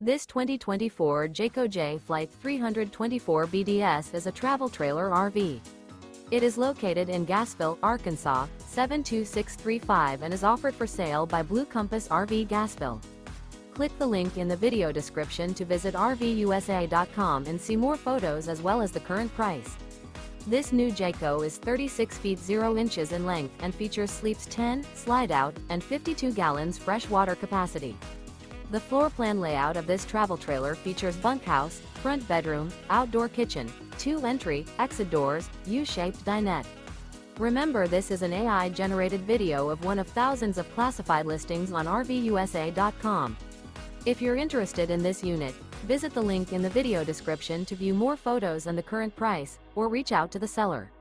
This 2024 Jayco Jay Flight 324 BDS is a travel trailer RV. It is located in Gassville, Arkansas, 72635 and is offered for sale by Blue Compass RV Gassville. Click the link in the video description to visit RVUSA.com and see more photos as well as the current price. This new Jayco is 36 feet 0 inches in length and features sleeps 10, slide-out, and 52 gallons fresh water capacity. The floor plan layout of this travel trailer features bunkhouse, front bedroom, outdoor kitchen, 2 entry, exit doors, U-shaped dinette. Remember, this is an AI-generated video of one of thousands of classified listings on RVUSA.com. If you're interested in this unit, visit the link in the video description to view more photos and the current price, or reach out to the seller.